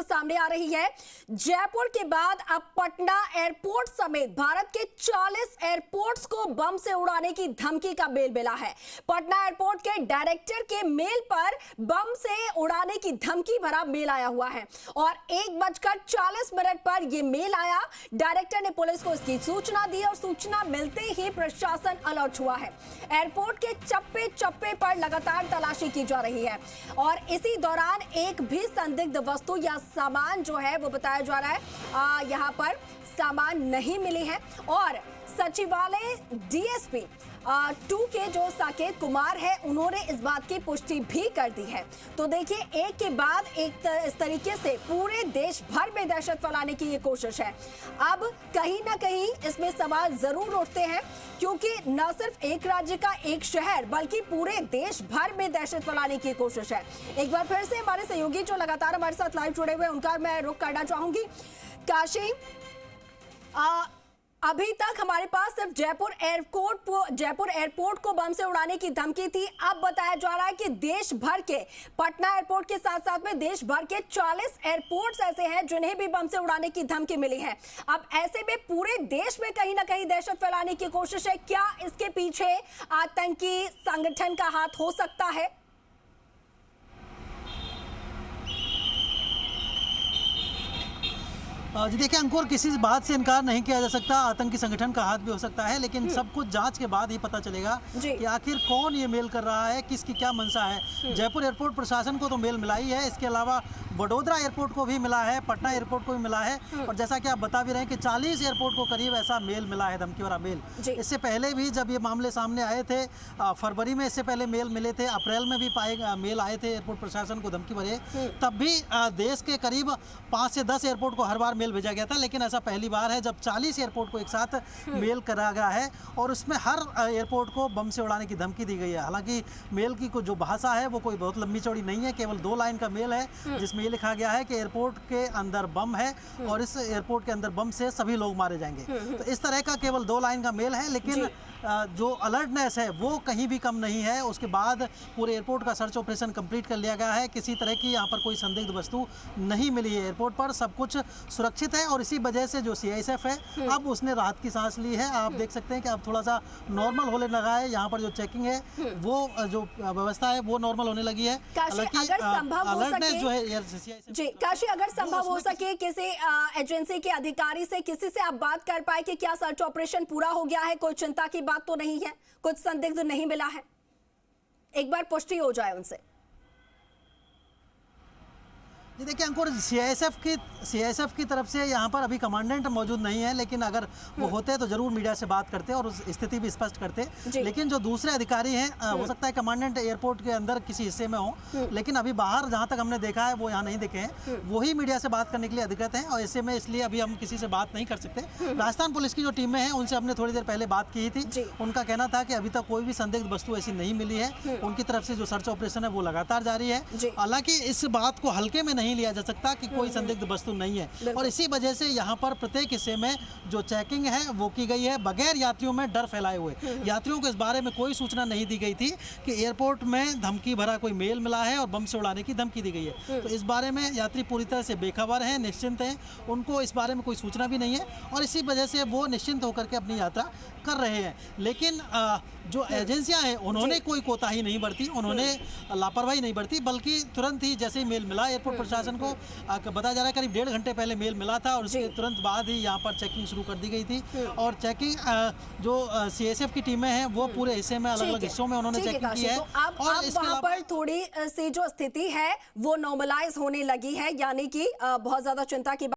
सामने आ रही है। जयपुर के बाद अब पटना एयरपोर्ट समेत भारत के 40 एयरपोर्ट्स को बम से उड़ाने की धमकी का मेल मिला है। पटना एयरपोर्ट के डायरेक्टर के मेल पर बम से उड़ाने की धमकी भरा मेल आया हुआ है और 1:40 पर यह मेल आया। डायरेक्टर ने पुलिस को इसकी सूचना दी और सूचना मिलते ही प्रशासन अलर्ट हुआ है। एयरपोर्ट के चप्पे चप्पे पर लगातार तलाशी की जा रही है और इसी दौरान एक भी संदिग्ध वस्तु या सामान जो है वो बताया जा रहा है यहां पर सामान नहीं मिली है। और सचिवालय डीएसपी 2 के जो साकेत कुमार है उन्होंने इस बात की पुष्टि भी कर दी है। तो देखिए, एक के बाद एक इस तरीके से पूरे देश भर में दहशत फैलाने की ये कोशिश है। अब कहीं ना कहीं इसमें सवाल जरूर उठते हैं क्योंकि न सिर्फ एक राज्य का एक शहर बल्कि पूरे देश भर में दहशत फैलाने की कोशिश है। एक बार फिर से हमारे सहयोगी जो लगातार हमारे साथ लाइव जुड़े हुए हैं उनका मैं रुख करना चाहूंगी। काशी, अभी तक हमारे पास सिर्फ जयपुर एयरपोर्ट को बम से उड़ाने की धमकी थी। अब बताया जा रहा है कि देश भर के पटना एयरपोर्ट के साथ साथ में देश भर के 40 एयरपोर्ट्स ऐसे हैं जिन्हें भी बम से उड़ाने की धमकी मिली है। अब ऐसे में पूरे देश में कहीं ना कहीं दहशत फैलाने की कोशिश है। क्या इसके पीछे आतंकी संगठन का हाथ हो सकता है? जी देखिए अंकुर, किसी बात से इनकार नहीं किया जा सकता। आतंकी संगठन का हाथ भी हो सकता है, लेकिन सब कुछ जांच के बाद ही पता चलेगा कि आखिर कौन ये मेल कर रहा है, किसकी क्या मंशा है। जयपुर एयरपोर्ट प्रशासन को तो मेल मिला ही है, इसके अलावा वडोदरा एयरपोर्ट को भी मिला है, पटना एयरपोर्ट को भी मिला है और जैसा कि आप बता भी रहे हैं कि 40 एयरपोर्ट को करीब ऐसा मेल मिला है, धमकी भरा मेल। इससे पहले भी जब ये मामले सामने आए थे फरवरी में, इससे पहले मेल मिले थे, अप्रैल में भी मेल आए थे एयरपोर्ट प्रशासन को धमकी भरे। तब भी देश के करीब 5 से 10 एयरपोर्ट को हर बार मेल भेजा गया था, लेकिन ऐसा पहली बार है जब 40 एयरपोर्ट को एक साथ मेल करा गया है और उसमें हर एयरपोर्ट को बम से उड़ाने की धमकी दी गई है। हालांकि मेल की जो भाषा है वो कोई बहुत लंबी चौड़ी नहीं है, केवल 2 लाइन का मेल है जिसमें ये लिखा गया है कि एयरपोर्ट के अंदर बम है और इस एयरपोर्ट के अंदर बम से सभी लोग मारे जाएंगे। तो इस तरह का केवल 2 लाइन का मेल है, लेकिन जो अलर्टनेस है वो कहीं भी कम नहीं है। उसके बाद पूरे एयरपोर्ट का सर्च ऑपरेशन कंप्लीट कर लिया गया है। किसी तरह की यहाँ पर कोई संदिग्ध वस्तु नहीं मिली है एयरपोर्ट पर, सब कुछ सुरक्षित है और इसी वजह से जो सीआईएसएफ है अब उसने राहत की सांस ली है। आप देख सकते हैं कि अब थोड़ा सा नॉर्मल होने लगा है। यहाँ पर जो चेकिंग है वो जो व्यवस्था है वो नॉर्मल होने लगी है। हालांकि अलर्टनेस जो है जी काशी, अगर संभव हो सके किसी एजेंसी के अधिकारी से, किसी से आप बात कर पाए कि क्या सर्च ऑपरेशन पूरा हो गया है, कोई चिंता की बात तो नहीं है, कुछ संदिग्ध नहीं मिला है, एक बार पुष्टि हो जाए उनसे। जी देखिए अंकुर, सीआईएसएफ की तरफ से यहाँ पर अभी कमांडेंट मौजूद नहीं है, लेकिन अगर वो होते तो जरूर मीडिया से बात करते और उस स्थिति भी स्पष्ट करते। लेकिन जो दूसरे अधिकारी हैं हो सकता है कमांडेंट एयरपोर्ट के अंदर किसी हिस्से में हो, लेकिन अभी बाहर जहाँ तक हमने देखा है वो यहाँ नहीं दिखे हैं। वही मीडिया से बात करने के लिए अधिकृत हैं और ऐसे में इसलिए अभी हम किसी से बात नहीं कर सकते। राजस्थान पुलिस की जो टीमें हैं उनसे हमने थोड़ी देर पहले बात की थी। उनका कहना था कि अभी तक कोई भी संदिग्ध वस्तु ऐसी नहीं मिली है। उनकी तरफ से जो सर्च ऑपरेशन है वो लगातार जारी है। हालांकि इस बात को हल्के में नहीं लिया जा सकता कि कोई संदिग्ध वस्तु नहीं है और इसी वजह से यहाँ पर प्रत्येक हिस्से में जो चेकिंग है वो की गई है, बगैर यात्रियों में डर फैलाए हुए। यात्रियों को इस बारे में कोई सूचना नहीं दी गई थी कि एयरपोर्ट में धमकी भरा कोई मेल मिला है और बम से उड़ाने की धमकी दी गई है। तो इस बारे में यात्री पूरी तरह से बेखबर हैं, निश्चिंत हैं, उनको इस बारे में कोई सूचना भी नहीं है और इसी वजह से वो निश्चिंत होकर के अपनी यात्रा कर रहे हैं। लेकिन जो एजेंसियां हैं उन्होंने कोई कोताही नहीं बरती, उन्होंने लापरवाही नहीं बरती, बल्कि तुरंत ही जैसे ही मेल मिला एयरपोर्ट प्रशासन को, बताया जा रहा है करीब 1.5 घंटे पहले मेल मिला था और उसके तुरंत बाद ही यहाँ पर चेकिंग शुरू कर दी गई थी। और चेकिंग जो सीआईएसएफ की टीमें हैं वो पूरे हिस्से में अलग अलग हिस्सों में उन्होंने चेकिंग की है। और वहाँ पर थोड़ी सी जो स्थिति है वो नॉर्मलाइज होने लगी है, यानी कि बहुत ज्यादा चिंता की